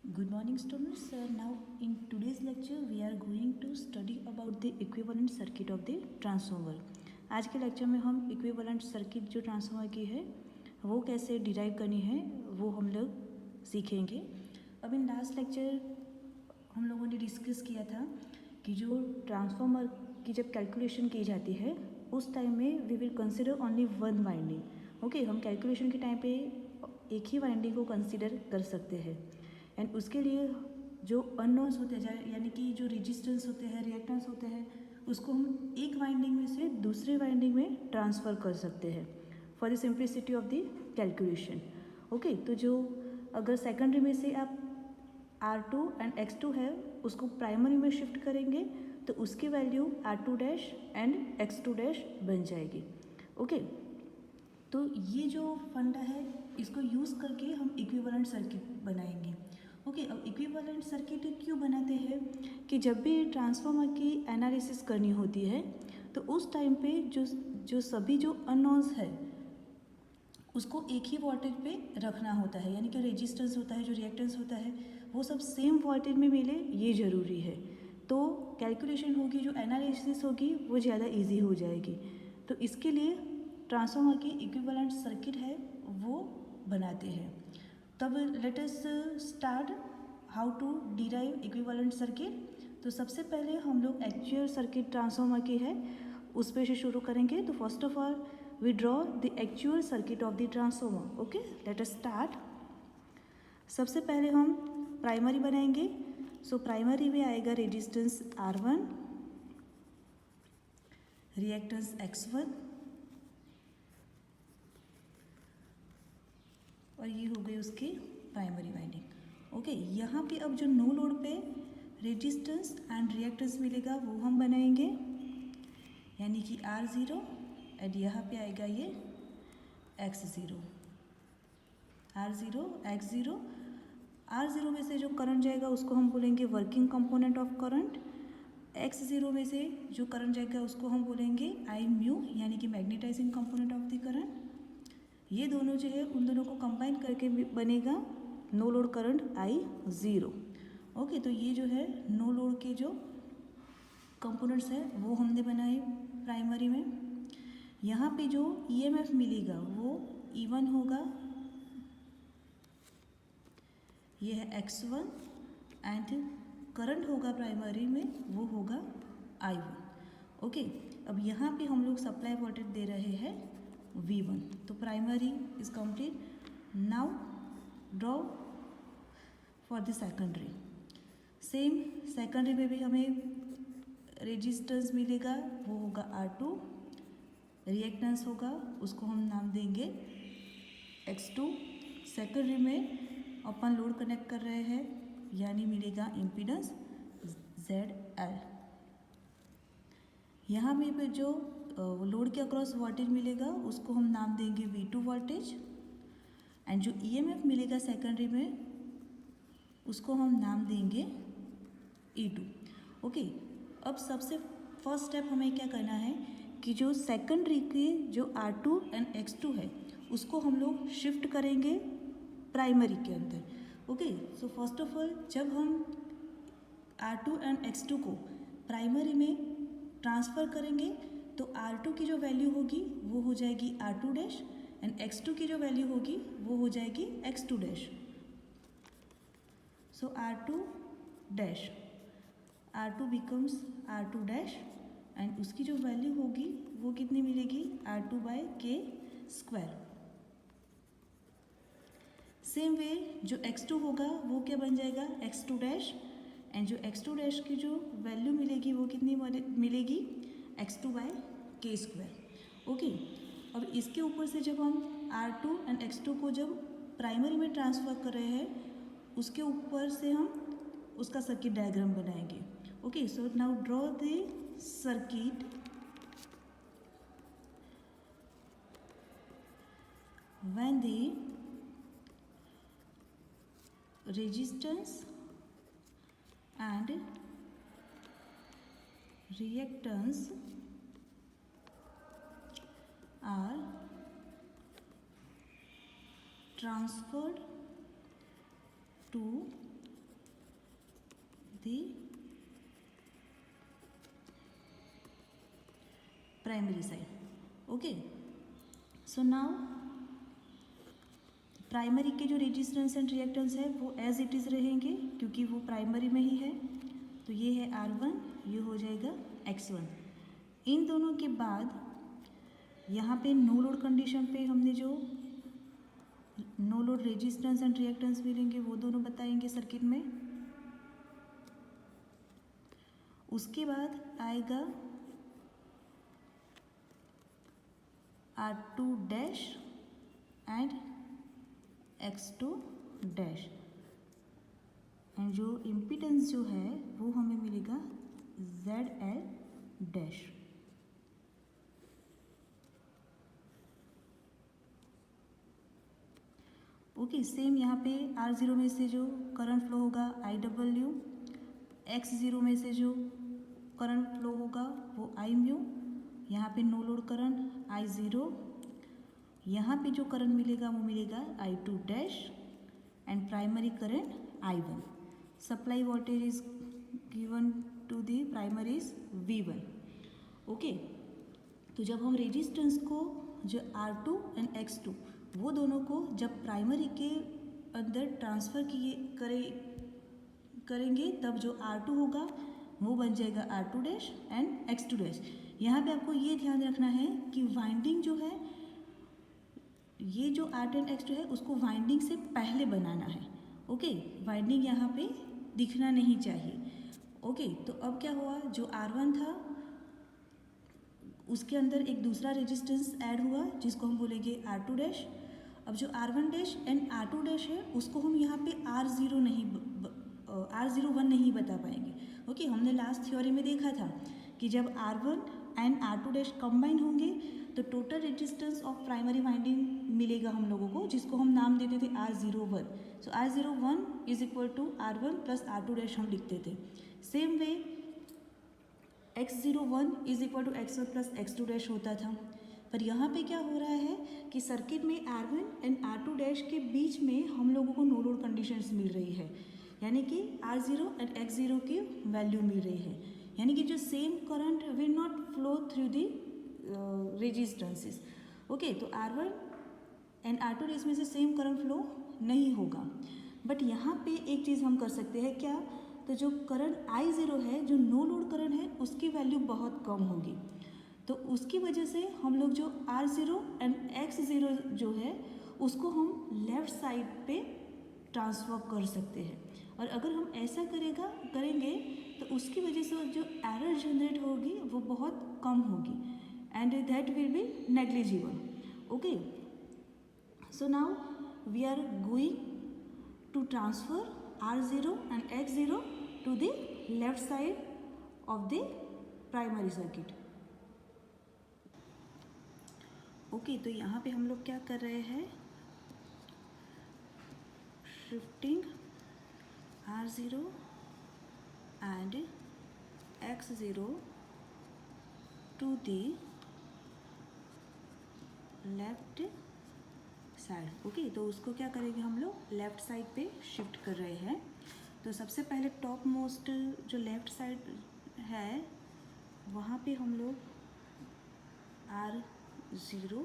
Good morning students. Now in today's lecture we are going to study about the equivalent circuit of the transformer. आज के lecture में हम equivalent circuit जो transformer की है वो कैसे डिराइव करनी है वो हम लोग सीखेंगे. अब इन लास्ट लेक्चर हम लोगों ने डिस्कस किया था कि जो ट्रांसफार्मर की जब कैलकुलेशन की जाती है उस टाइम में we will consider only one winding. Okay, हम कैलकुलेशन के टाइम पे एक ही वाइंडिंग को कंसिडर कर सकते हैं. एंड उसके लिए जो अननोन्स होते हैं यानी कि जो रेजिस्टेंस होते हैं, रिएक्टेंस होते हैं, उसको हम एक वाइंडिंग में से दूसरे वाइंडिंग में ट्रांसफ़र कर सकते हैं for the simplicity of the calculation. Okay, तो जो अगर सेकेंडरी में से आप R2 एंड X2 है उसको प्राइमरी में शिफ्ट करेंगे तो उसकी value R2 dash and X2 dash बन जाएगी. ओके, तो ये जो फंडा है इसको यूज़ करके हम इक्विवेलेंट सर्किट बनाएंगे. ओके, अब इक्विवेलेंट सर्किट क्यों बनाते हैं कि जब भी ट्रांसफार्मर की एनालिसिस करनी होती है तो उस टाइम पे जो सभी जो अननोन्स है उसको एक ही वोल्टेज पे रखना होता है. यानी कि रेजिस्टेंस होता है, जो रिएक्टेंस होता है वो सब सेम वोल्टेज में मिले, ये ज़रूरी है. तो कैलकुलेशन होगी, जो एनालिसिस होगी वो ज़्यादा इजी हो जाएगी. तो इसके लिए ट्रांसफार्मर की इक्विवेलेंट सर्किट है वो बनाते हैं. तब let us start how to derive equivalent circuit. तो सबसे पहले हम लोग एक्चुअल सर्किट ट्रांसफार्मर की है उस पे से शुरू करेंगे. तो first of all we draw the actual circuit of the transformer. Okay, let us start. सबसे पहले हम प्राइमरी बनाएंगे. सो प्राइमरी में आएगा रेजिस्टेंस R1, रिएक्टेंस X1 और ये हो गई उसकी प्राइमरी वाइंडिंग. ओके, यहाँ पे अब जो नो लोड पे रेजिस्टेंस एंड रिएक्टेंस मिलेगा वो हम बनाएंगे, यानी कि R0 एंड यहाँ पे आएगा ये X0. R0 X0. R0 में से जो करंट जाएगा उसको हम बोलेंगे working component of current. X0 में से जो करंट जाएगा उसको हम बोलेंगे आई म्यू, यानी कि magnetising component of the current. ये दोनों जो है उन दोनों को कंबाइन करके बनेगा no load current I0. Okay, तो ये जो है नो लोड के जो कंपोनेंट्स है वो हमने बनाए प्राइमरी में. यहाँ पे जो EMF मिलेगा वो E1 होगा, ये है X1 एंड करंट होगा प्राइमरी में वो होगा I1. ओके, अब यहाँ पे हम लोग सप्लाई वोल्टेज दे रहे हैं V1. तो primary is complete. Now draw for the secondary. Same secondary में भी हमें रेजिस्टेंस मिलेगा वो होगा R2, रिएक्टेंस होगा उसको हम नाम देंगे X2. सेकेंडरी में अपन लोड कनेक्ट कर रहे हैं यानी मिलेगा इम्पीडेंस ZL. यहाँ पे जो लोड के अक्रॉस वोल्टेज मिलेगा उसको हम नाम देंगे V2 वोल्टेज. एंड जो EMF मिलेगा सेकेंडरी में उसको हम नाम देंगे E2. ओके, अब सबसे फर्स्ट स्टेप हमें क्या करना है कि जो सेकेंडरी के जो R2 एंड X2 है उसको हम लोग शिफ्ट करेंगे प्राइमरी के अंदर. Okay, so first of all जब हम R2 एंड X2 को प्राइमरी में ट्रांसफ़र करेंगे तो R2 की जो वैल्यू होगी वो हो जाएगी R2 डैश एंड X2 की जो वैल्यू होगी वो हो जाएगी X2 dash. So R2 dash R2 becomes R2 dash and उसकी जो वैल्यू होगी वो कितनी मिलेगी R2/K स्क्वायर. सेम वे जो X2 होगा वो क्या बन जाएगा X2 डैश एंड जो X2 डैश की जो वैल्यू मिलेगी वो कितनी मिलेगी X2/K स्क्वायर. ओके, अब इसके ऊपर से जब हम R2 एंड X2 को जब प्राइमरी में ट्रांसफ़र कर रहे हैं उसके ऊपर से हम उसका सर्किट डायग्राम बनाएंगे. Okay, so now draw the circuit when the resistance and reactance are transferred to the primary side. Okay, so now primary के जो रेजिस्टेंस एंड रिएक्टेंस है वो एज इट इज़ रहेंगे क्योंकि वो प्राइमरी में ही है। तो ये है R1, ये हो जाएगा X1। इन दोनों के बाद यहाँ पे नो लोड कंडीशन पे हमने जो no load resistance and reactance मिलेंगे वो दोनों बताएंगे सर्किट में। उसके बाद आएगा R2 dash and X2 dash, and जो इम्पीडेंस जो है वो हमें मिलेगा ZL डैश। ओके, सेम यहाँ पे R0 में से जो करंट फ्लो होगा IW, X0 में से जो करंट फ्लो होगा वो I म्यू, यहाँ पे नो लोड करंट I0, यहाँ पे जो करंट मिलेगा वो मिलेगा I2 dash and primary current I1। Supply voltage is given to the primary is V1। Okay, तो जब हम रेजिस्टेंस को जो R2 एंड X2 वो दोनों को जब प्राइमरी के अंदर ट्रांसफ़र करेंगे तब जो R2 होगा वो बन जाएगा R2 dash and X2 dash. यहाँ पे आपको ये ध्यान रखना है कि वाइंडिंग जो है ये जो R2 एंड X2 है उसको वाइंडिंग से पहले बनाना है। ओके, वाइंडिंग यहाँ पे दिखना नहीं चाहिए। ओके, तो अब क्या हुआ, जो R1 था उसके अंदर एक दूसरा रेजिस्टेंस ऐड हुआ जिसको हम बोलेंगे R2 डैश। अब जो R1 dash and R2 dash है उसको हम यहाँ पे R01 नहीं बता पाएंगे। ओके, हमने लास्ट थ्योरी में देखा था कि जब R1 and R2 dash combine होंगे तो total resistance of primary winding मिलेगा हम लोगों को, जिसको हम नाम देते थे R01। So R01 is equal to R1 plus R2 dash हम लिखते थे। Same way X01 is equal to X1 plus X2 dash होता था। पर यहाँ पे क्या हो रहा है कि सर्किट में R1 एंड R2 डैश के बीच में हम लोगों को नो लोड कंडीशंस मिल रही है, यानी कि R0 एंड X0 की वैल्यू मिल रही है, यानी कि जो same current will not flow through the resistances. Okay, तो R1 एंड R2 डैश में से सेम करंट फ्लो नहीं होगा। बट यहाँ पे एक चीज़ हम कर सकते हैं क्या, तो जो करंट I0 है, जो नो लोड करंट है, उसकी वैल्यू बहुत कम होगी। तो उसकी वजह से हम लोग जो R0 एंड X0 जो है उसको हम लेफ़्ट साइड पे ट्रांसफ़र कर सकते हैं। और अगर हम ऐसा करेंगे तो उसकी वजह से जो एरर जनरेट होगी वो बहुत कम होगी and that will be negligible. Okay, so now we are going to transfer R0 and X0 to the left side of the primary circuit। Okay, तो यहाँ पे हम लोग क्या कर रहे हैं, shifting R0 and X0 to the left side. Okay, तो उसको क्या करेंगे हम लोग, लेफ़्ट साइड पे शिफ्ट कर रहे हैं। तो सबसे पहले टॉप मोस्ट जो लेफ़्ट साइड है वहाँ पे हम लोग R0,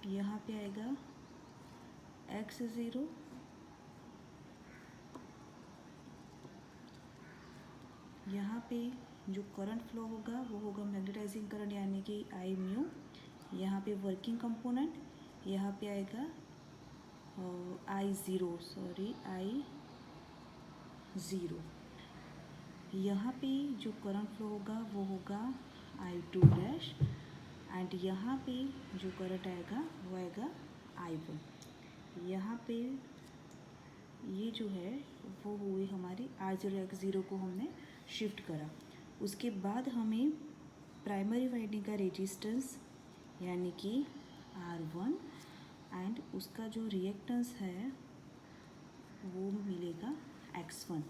यहाँ पे आएगा X0, यहाँ पे जो करंट फ्लो होगा वो होगा मैग्नेटाइजिंग करंट यानी कि I म्यू, यहाँ पे वर्किंग कंपोनेंट, यहाँ पे आएगा I0, यहाँ पे जो करंट फ्लो होगा वो होगा I2 डैश एंड यहाँ पे जो करंट आएगा वो आएगा I1। यहाँ पे ये जो है वो हुई हमारी R0 X0 को हमने शिफ्ट करा। उसके बाद हमें प्राइमरी वाइंडिंग का रेजिस्टेंस यानी कि R1 एंड उसका जो रिएक्टेंस है वो मिलेगा X1।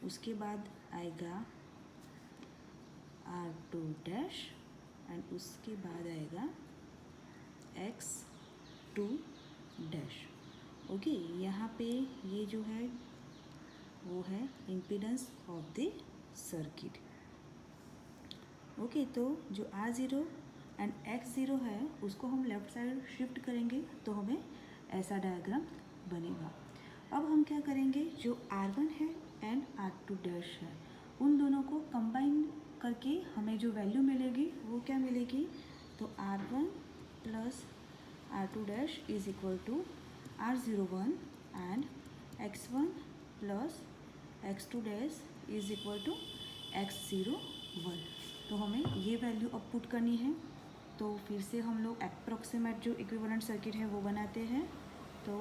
उसके बाद आएगा R2 डैश एंड उसके बाद आएगा X2 डैश। ओके, यहाँ पे ये जो है वो है impedance of the circuit. Okay, तो जो R0 एंड X0 है उसको हम लेफ़्ट साइड शिफ्ट करेंगे तो हमें ऐसा डायग्राम बनेगा। अब हम क्या करेंगे, जो R1 है एंड R2 डैश है उन दोनों को कंबाइन करके हमें जो वैल्यू मिलेगी वो क्या मिलेगी, तो R1 plus R2 dash is equal to R01 and X1 plus X2 dash is equal to X01। तो हमें ये वैल्यू अब पुट करनी है। तो फिर से हम लोग अप्रॉक्सीमेट जो इक्विवेलेंट सर्किट है वो बनाते हैं। तो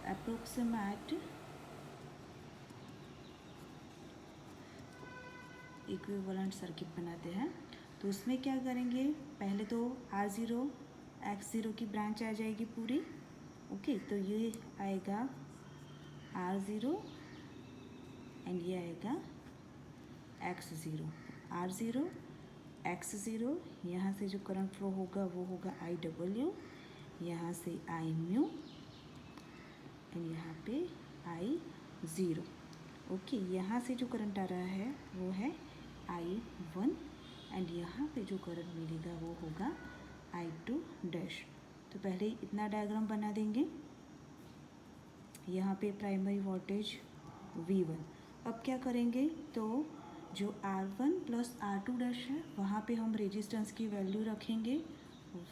अप्रॉक्सीमेट इक्विवेलेंट सर्किट बनाते हैं। तो उसमें क्या करेंगे, पहले तो R0 X0 की ब्रांच आ जाएगी पूरी। ओके, तो ये आएगा R0 एंड ये आएगा X0। R0 X0, यहाँ से जो करंट फ्लो होगा वो होगा IW, यहाँ से I म्यू एंड यहाँ पे I0। ओके, यहाँ से जो करंट आ रहा है वो है I1 एंड यहाँ पे जो करंट मिलेगा वो होगा I2 डैश। तो पहले इतना डायग्राम बना देंगे। यहाँ पे प्राइमरी वोल्टेज V1। अब क्या करेंगे, तो जो R1 प्लस R2 डैश है वहाँ पे हम रेजिस्टेंस की वैल्यू रखेंगे,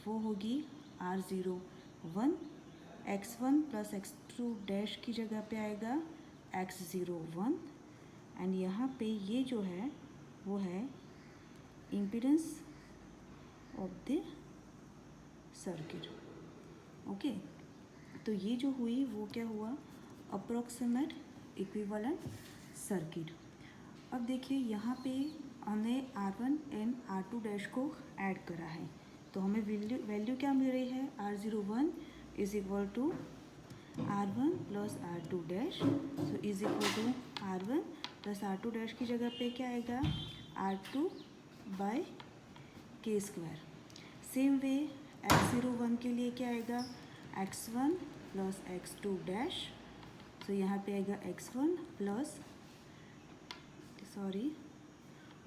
वो होगी R01। X1 plus X2 dash की जगह पे आएगा X01 एंड यहाँ पे ये जो है वो है impedance of the circuit. Okay, तो ये जो हुई वो क्या हुआ, अप्रॉक्सीमेट इक्विवेलेंट सर्किट। अब देखिए यहाँ पे हमने R1 एंड R2 डैश को ऐड करा है, तो हमें वैल्यू क्या मिल रही है, R01 is equal to R1 plus R2 dash, so is equal to R1 plus R2 dash की जगह पे क्या आएगा, R2 बाय के स्क्वायर। सेम वे X01 के लिए क्या आएगा, X1 प्लस X2 डैश, सो यहाँ पे आएगा X1 प्लस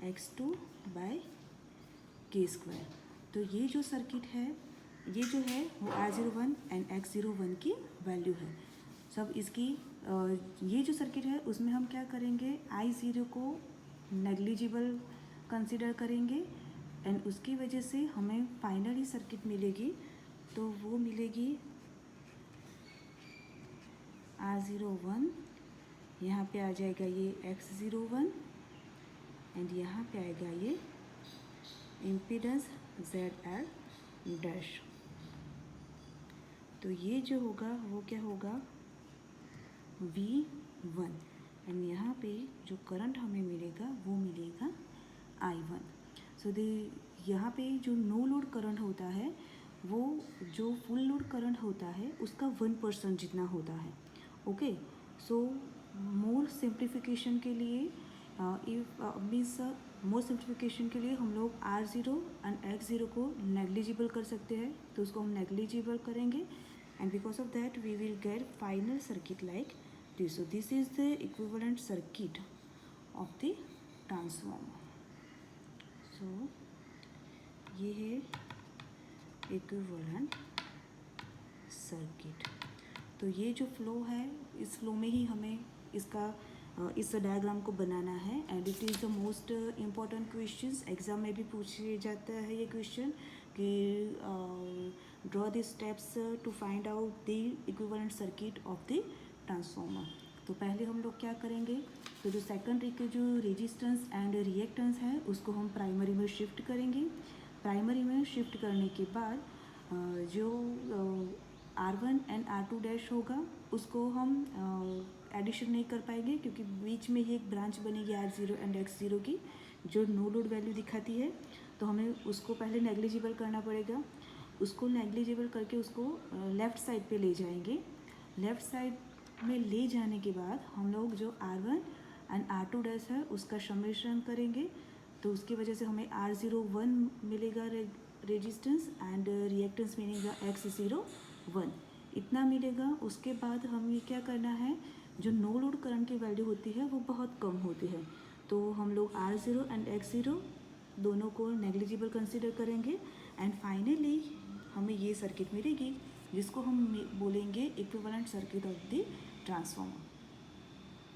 X2 बाय के स्क्वायर। तो ये जो सर्किट है ये जो है वो R01 एंड X01 की वैल्यू है सब इसकी। ये जो सर्किट है उसमें हम क्या करेंगे, I0 को नेग्लिजिबल कंसिडर करेंगे एंड उसकी वजह से हमें फाइनली सर्किट मिलेगी, तो वो मिलेगी R01, यहाँ पे आ जाएगा ये X01 एंड यहाँ पे आएगा ये इम्पीडेंस ZL डैश। तो ये जो होगा वो क्या होगा, V1 एंड यहाँ पे जो करंट हमें मिलेगा वो मिलेगा I1। सो यहाँ पे जो नो लोड करंट होता है वो जो फुल लोड करंट होता है उसका 1% जितना होता है। ओके, सो मोर सिंप्लीफिकेशन के लिए मोर सिंप्लीफिकेशन के लिए हम लोग R0 एंड X0 को नेग्लिजिबल कर सकते हैं, तो उसको हम नेग्लिजिबल करेंगे and because of that we will get final circuit like this. So this is the equivalent circuit of the transformer. सो ये है इक्विवेलेंट सर्किट। तो ये जो फ्लो है इस फ्लो में ही हमें इसका इस डायग्राम को बनाना है and it is the most important questions. Exam में भी पूछे जाता है ये क्वेश्चन कि draw the steps to find out the equivalent circuit of the transformer. तो पहले हम लोग क्या करेंगे, तो जो सेकेंडरी के जो रेजिस्टेंस एंड रिएक्टेंस है उसको हम प्राइमरी में शिफ्ट करेंगे। प्राइमरी में शिफ्ट करने के बाद जो R1 एंड R2 डैश होगा उसको हम एडिशन नहीं कर पाएंगे क्योंकि बीच में ही एक ब्रांच बनेगी R0 एंड X0 की जो नो लोड वैल्यू दिखाती है, तो हमें उसको पहले नेग्लिजिबल करना पड़ेगा। उसको नेग्लिजिबल करके उसको लेफ़्ट साइड पे ले जाएंगे। लेफ़्ट साइड में ले जाने के बाद हम लोग जो R1 एंड R2 डैश है उसका समेशन करेंगे, तो उसकी वजह से हमें R01 मिलेगा रेजिस्टेंस एंड रिएक्टेंस मिलेगा X01। इतना मिलेगा। उसके बाद हमें क्या करना है, जो नो लोड करंट की वैल्यू होती है वो बहुत कम होती है, तो हम लोग R0 एंड X0 दोनों को नेग्लिजिबल कंसीडर करेंगे एंड फाइनली हमें ये सर्किट मिलेगी जिसको हम बोलेंगे equivalent circuit of the transformer.